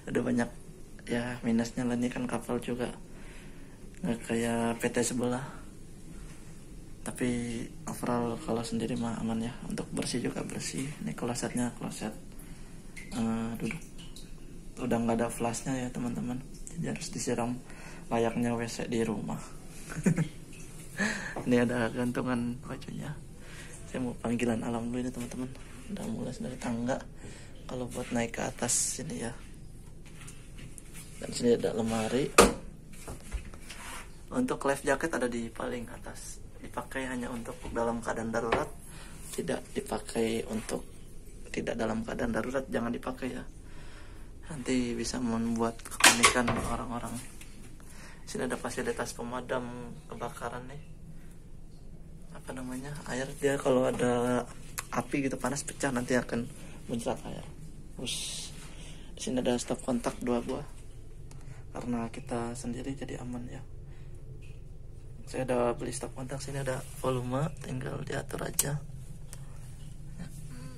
Udah banyak ya minusnya lah, ini kan kapal juga nggak kayak PT sebelah. Tapi overall kalau sendiri mah aman ya, untuk bersih juga bersih. Ini klosetnya kloset duduk, udah nggak ada flashnya ya teman-teman, jadi harus disiram layaknya WC di rumah. Ini ada gantungan bajunya. Saya mau panggilan alam dulu ini teman-teman, udah mulai dari tangga kalau buat naik ke atas sini ya. Dan sini ada lemari. Untuk life jacket ada di paling atas, dipakai hanya untuk dalam keadaan darurat, tidak dipakai untuk tidak dalam keadaan darurat. Jangan dipakai ya, nanti bisa membuat kepanikan orang-orang. Sini ada fasilitas pemadam kebakaran nih, apa namanya, air. Dia kalau ada api gitu panas pecah nanti akan muncrat air. Terus di sini ada stop kontak 2 buah, karena kita sendiri jadi aman ya. Saya udah beli stop kontak. Sini ada volume, tinggal diatur aja.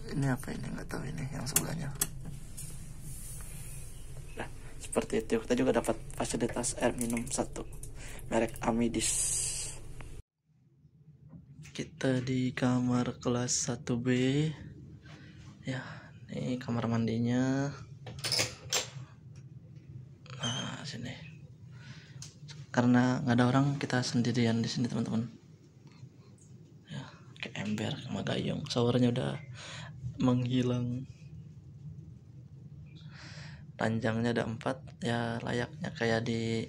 Ini apa ini, nggak tahu ini yang sebelahnya. Nah seperti itu. Kita juga dapat fasilitas air minum 1 merek Amidis. Kita di kamar kelas 1B ya. Ini kamar mandinya. Nah sini, karena nggak ada orang, kita sendirian di sini teman-teman ya. Kayak ember sama gayung. Showernya udah menghilang. Ranjangnya ada 4 ya, layaknya kayak di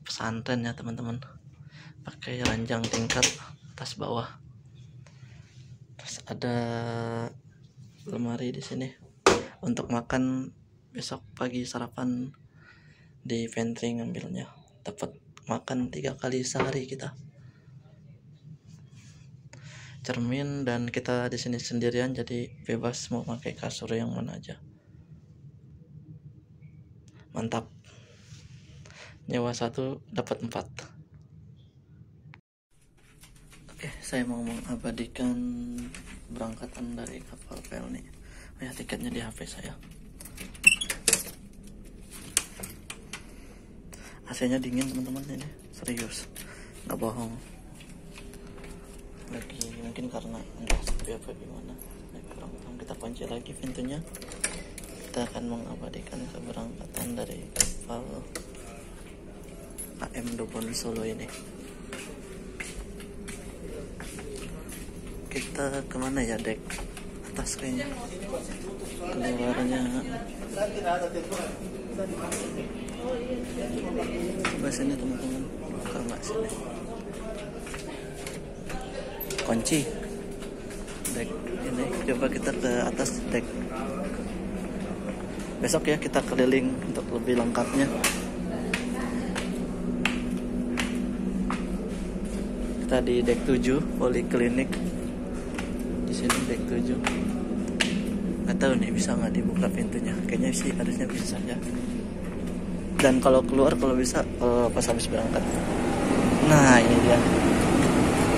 pesantren ya teman-teman, pakai ranjang tingkat atas bawah. Terus ada lemari di sini untuk makan. Besok pagi sarapan di pantry ngambilnya, dapat makan 3 kali sehari kita. Cermin, dan kita di sini sendirian jadi bebas mau pakai kasur yang mana aja. Mantap, nyewa 1 dapat 4. Oke, saya mau mengabadikan berangkatan dari kapal Pelni. Oh ya, tiketnya di HP saya. AC-nya dingin teman-teman, ini serius, nggak bohong. Lagi mungkin karena nggak sepi apa gimana. Kurang paham. Kita kunci lagi pintunya. Kita akan mengabadikan keberangkatan dari kapal AM Dobonsul ini. Kita kemana ya, dek atas kayaknya. Keluarnya coba sini teman-teman, buka nggak sini, kunci dek ini. Coba kita ke atas dek. Besok ya kita keliling untuk lebih lengkapnya. Kita di dek 7 poliklinik. Di sini dek 7. Nggak tahu nih bisa nggak dibuka pintunya. Kayaknya sih harusnya bisa ya. Dan kalau keluar kalau bisa pas habis berangkat. Nah ini dia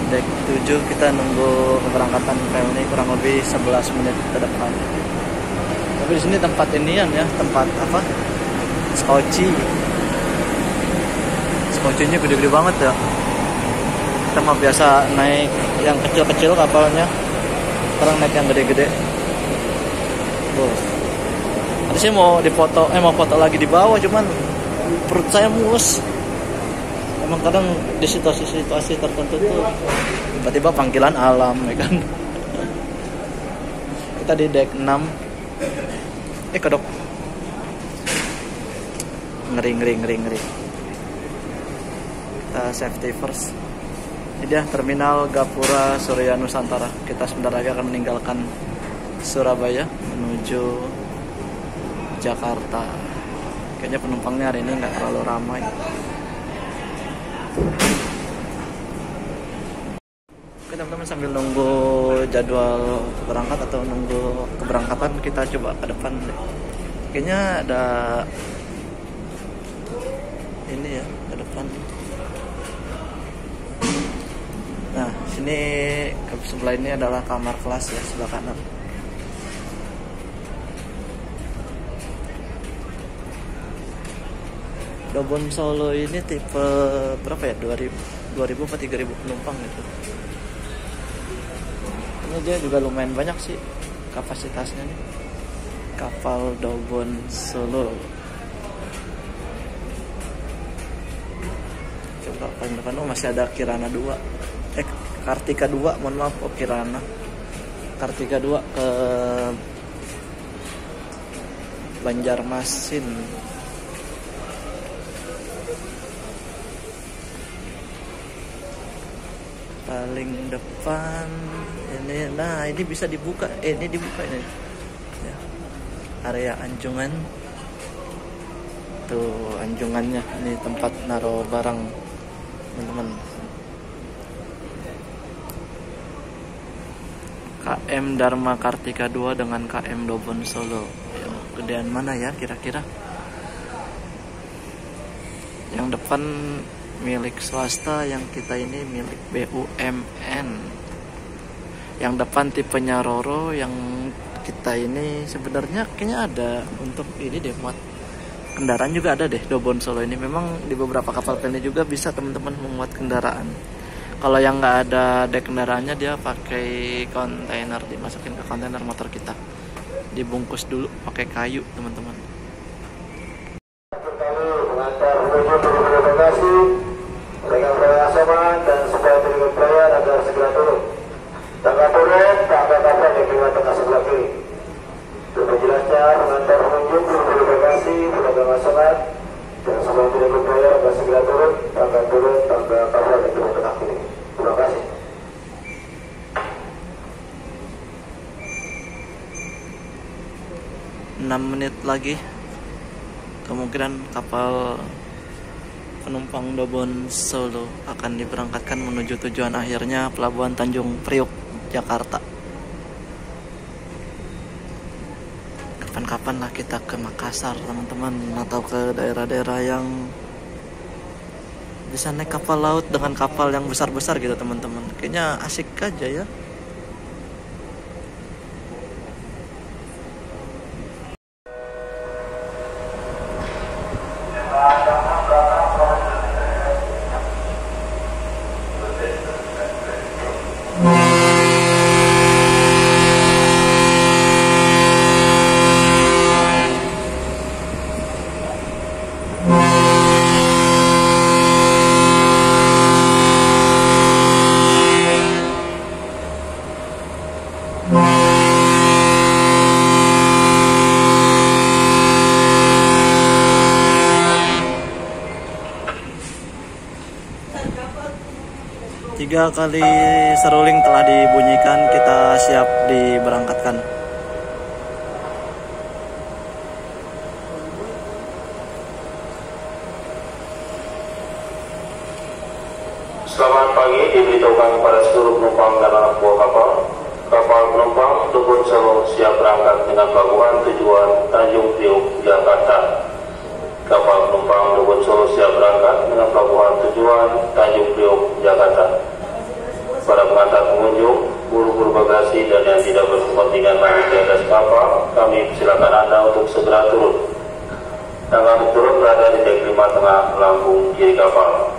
dek 7. Kita nunggu keberangkatan ini kurang lebih 11 menit ke depan. Tapi di sini tempat inian ya, tempat apa? Skoci. Skocinya gede-gede banget ya. Kita mah biasa naik yang kecil-kecil kapalnya. Sekarang naik yang gede-gede. Tuh. Tadi saya mau foto lagi di bawah, cuman perut saya mules. Emang kadang di situasi-situasi tertentu tuh tiba-tiba panggilan alam, ya kan? Kita di deck 6. Kedok. Ngeri. Kita safety first. Ini dia terminal Gapura Surya Nusantara. Kita sebentar lagi akan meninggalkan Surabaya menuju Jakarta. Kayaknya penumpangnya hari ini nggak terlalu ramai. Oke teman-teman, sambil nunggu jadwal berangkat atau nunggu keberangkatan, kita coba ke depan deh. Kayaknya ada ini ya, ke depan. Nah, sini sebelah ini adalah kamar kelas ya, sebelah kanan. Dobon Solo ini tipe berapa ya? 2000 atau 3000 penumpang gitu. Ini dia juga lumayan banyak sih kapasitasnya nih. Kapal Dobon Solo. Coba paling depan masih ada Kirana 2. Kartika 2, mohon maaf, Kirana. Kartika 2 ke Banjarmasin. Paling depan ini, nah ini bisa dibuka, ini dibuka ini ya. Area anjungan tuh, anjungannya ini tempat naruh barang teman-teman. KM Dharma Kartika 2 dengan KM Dobon Solo. Ya, gedean mana ya kira-kira? Yang depan milik swasta, yang kita ini milik BUMN. Yang depan tipenya Roro, yang kita ini sebenarnya kayaknya ada untuk ini deh, muat kendaraan juga ada deh. Dobon Solo ini memang di beberapa kapal ini juga bisa teman-teman memuat kendaraan. Kalau yang nggak ada dek kendaraannya, dia pakai kontainer, dimasukin ke kontainer motor kita, dibungkus dulu pakai kayu teman-teman. Dan supaya berikut pelayan agar segera turun. Tangga turun, tangga kapal di pinggir tengah sebelah kiri. Untuk jelasnya, pengantar pengunjung berburu bagasi, pedagang asokan, dan sebelum berikut pelayan agar segera turun, tangga kapal di pinggir tengah kiri. Terima kasih. Enam menit lagi, kemungkinan kapal penumpang Dobon Solo akan diberangkatkan menuju tujuan akhirnya Pelabuhan Tanjung Priok, Jakarta. Kapan-kapan lah kita ke Makassar teman-teman, atau ke daerah-daerah yang bisa naik kapal laut dengan kapal yang besar-besar gitu teman-teman. Kayaknya asik aja ya. Tiga kali seruling telah dibunyikan, kita siap diberangkatkan. Selamat pagi, diberitahukan kepada seluruh penumpang dan anak buah kapal penumpang Dobon Solo siap berangkat dengan pelabuhan tujuan Tanjung Priok, Jakarta. Kapal penumpang Dobon Solo siap berangkat dengan pelabuhan tujuan Tanjung Priok, Jakarta. Para pengantar pengunjung, buru-buru bagasi dan yang tidak berkepentingan lagi di atas kapal, kami silakan Anda untuk segera turun. Tangga untuk turun berada di dek 5 tengah lambung kiri kapal.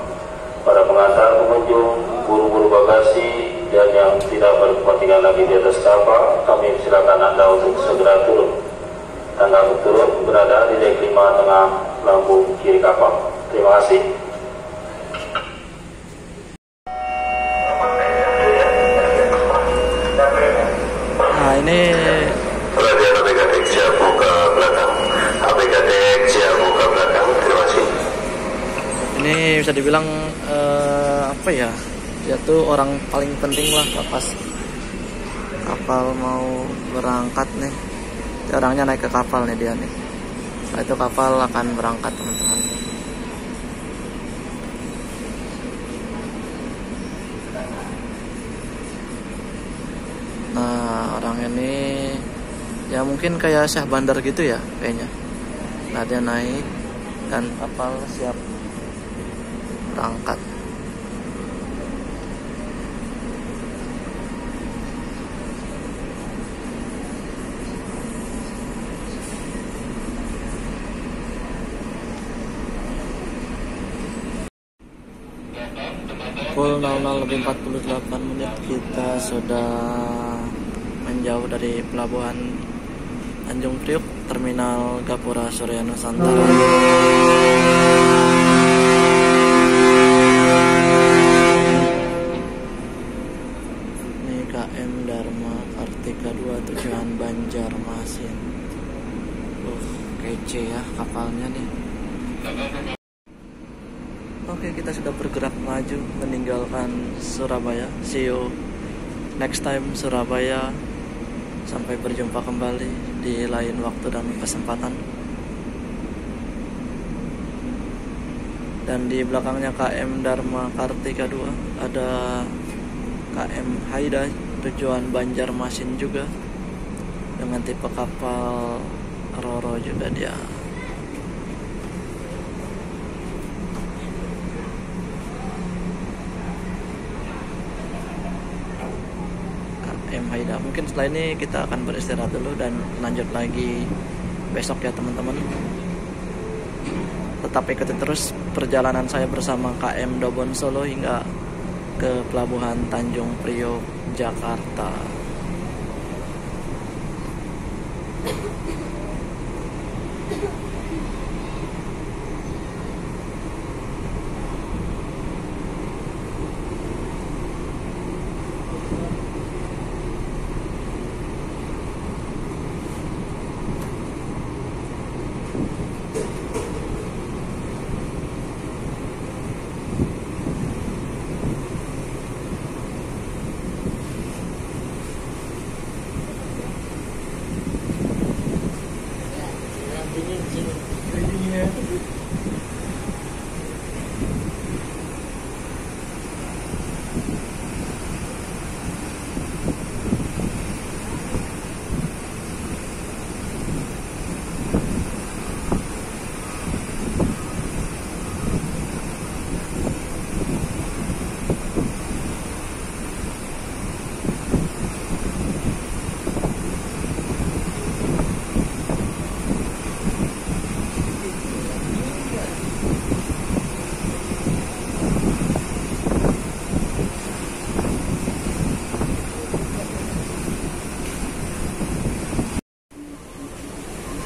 Para pengantar pengunjung, buru-buru bagasi, dan yang tidak berkepentingan lagi di atas kapal, kami silakan Anda untuk segera turun. Tangga untuk turun berada di dek 5 tengah lambung kiri kapal. Terima kasih. Nah ini Perhatian ABK Dek siap buka belakang. ABK Dek siap buka belakang. Terima kasih. ini bisa dibilang apa ya? Dia tuh orang paling penting lah pas kapal mau berangkat nih. Dia orangnya naik ke kapal nih dia nih. Setelah itu kapal akan berangkat teman-teman. Nah orang ini ya mungkin kayak Syah Bandar gitu ya kayaknya. Nah dia naik dan kapal siap berangkat. Pukul 00:48 kita sudah menjauh dari pelabuhan Tanjung Priok, Terminal Gapura Surya Nusantara. Ini KM Dharma Kartika 2 tujuan Banjarmasin. Kece ya kapalnya nih. Oke, kita sudah bergerak maju meninggalkan Surabaya. See you next time Surabaya. Sampai berjumpa kembali di lain waktu dan kesempatan. Dan di belakangnya KM Dharma Kartika 2 ada KM Haida tujuan Banjarmasin juga dengan tipe kapal Roro juga dia. Haida. Mungkin setelah ini kita akan beristirahat dulu dan lanjut lagi besok ya teman-teman. Tetap ikuti terus perjalanan saya bersama KM Dobon Solo hingga ke pelabuhan Tanjung Priok, Jakarta.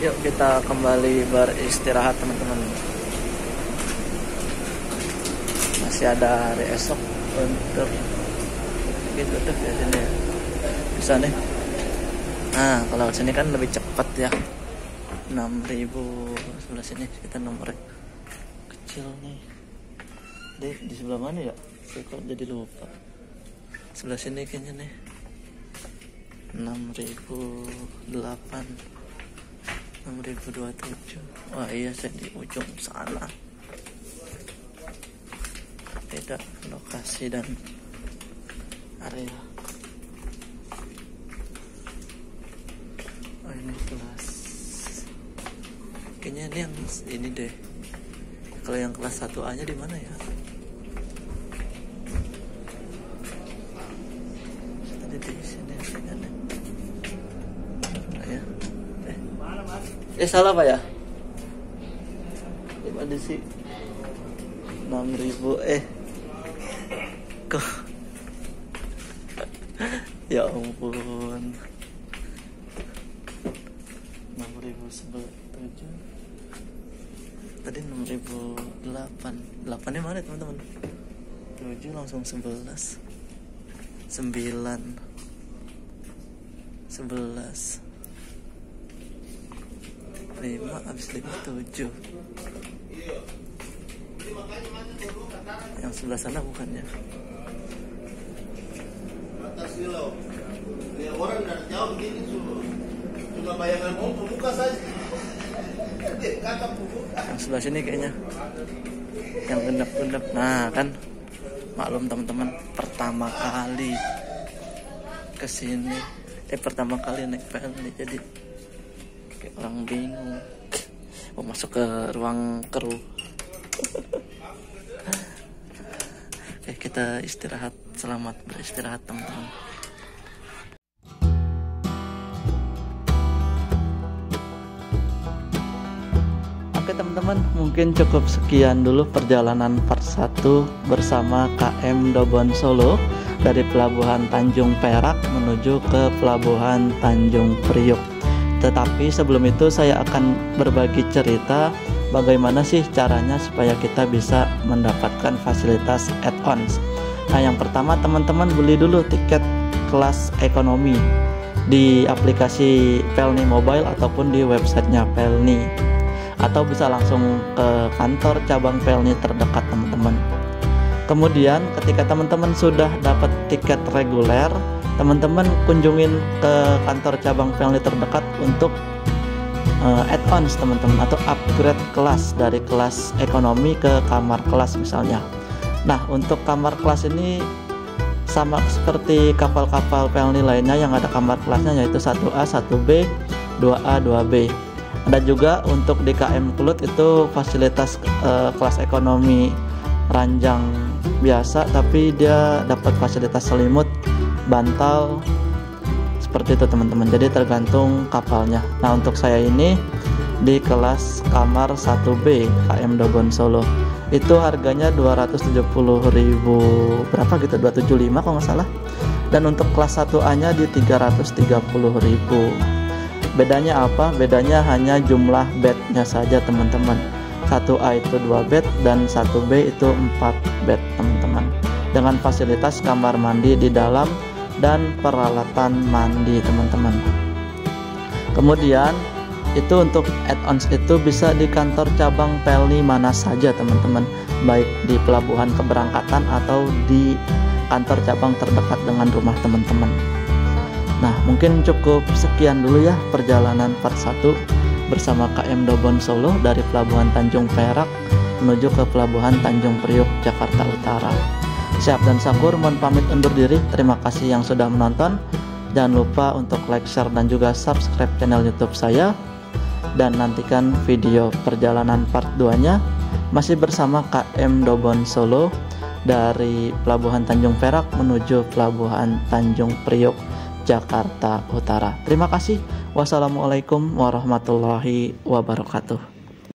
Yuk kita kembali beristirahat teman-teman. Masih ada hari esok untuk gitu tuh ya sini ya. Bisa nih. Nah kalau sini kan lebih cepat ya. 6.000 sebelah sini kita nomor kecil nih. Di sebelah mana ya? Saya kok jadi lupa. Sebelah sini kayaknya nih. 6.008 6.027. Wah iya saya di ujung sana. Beda lokasi dan area. Oh ini kelas. Kayaknya ini yang ini deh. Kalau yang kelas 1A nya di mana ya? Tadi di sini kayaknya. Nah, ya. Salah Pak ya? Gimana sih? 6.000 kok. Ya ampun. 6.007. Tadi 6.008. 8-nya mana teman-teman? 7 langsung 11. 9 11 5 habis 5 7. Yang sebelah sana bukannya. Orang dari jauh begini cuma bayangan muka saja. Yang sebelah sini kayaknya yang gendap-gendap. Nah kan, maklum teman-teman, pertama kali kesini, pertama kali naik PLN, jadi kayak orang bingung mau masuk ke ruang kru. Oke, kita istirahat. Selamat beristirahat teman-teman. Oke teman-teman, mungkin cukup sekian dulu perjalanan part 1 bersama KM Dobon Solo dari Pelabuhan Tanjung Perak menuju ke Pelabuhan Tanjung Priok. Tetapi sebelum itu saya akan berbagi cerita bagaimana sih caranya supaya kita bisa mendapatkan fasilitas add-ons. Nah, yang pertama teman-teman beli dulu tiket kelas ekonomi di aplikasi Pelni Mobile ataupun di websitenya Pelni, atau bisa langsung ke kantor cabang Pelni terdekat teman-teman. Kemudian ketika teman-teman sudah dapat tiket reguler, teman-teman kunjungin ke kantor cabang Pelni terdekat untuk add-ons teman-teman, atau upgrade kelas dari kelas ekonomi ke kamar kelas misalnya. Nah, untuk kamar kelas ini sama seperti kapal-kapal Pelni lainnya yang ada kamar kelasnya, yaitu 1A, 1B, 2A, 2B. Ada juga untuk di KM Kelut itu fasilitas kelas ekonomi ranjang biasa, tapi dia dapat fasilitas selimut, bantal, seperti itu teman-teman. Jadi tergantung kapalnya. Nah, untuk saya ini di kelas kamar 1B KM Dobon Solo itu harganya 270.000 berapa gitu, 275 kalau nggak salah. Dan untuk kelas 1A nya di 330.000. Bedanya apa? Bedanya hanya jumlah bednya saja teman-teman. 1A itu 2 bed dan 1B itu 4 bed teman-teman, dengan fasilitas kamar mandi di dalam dan peralatan mandi teman-teman. Kemudian itu untuk add-ons itu bisa di kantor cabang Pelni mana saja teman-teman, baik di pelabuhan keberangkatan atau di kantor cabang terdekat dengan rumah teman-teman. Nah, mungkin cukup sekian dulu ya perjalanan part 1 bersama KM Dobon Solo dari Pelabuhan Tanjung Perak menuju ke Pelabuhan Tanjung Priok, Jakarta Utara. Siap dan Sakur mohon pamit undur diri. Terima kasih yang sudah menonton. Jangan lupa untuk like, share, dan juga subscribe channel YouTube saya. Dan nantikan video perjalanan part 2-nya masih bersama KM Dobon Solo dari Pelabuhan Tanjung Perak menuju Pelabuhan Tanjung Priok, Jakarta Utara. Terima kasih. Wassalamualaikum warahmatullahi wabarakatuh.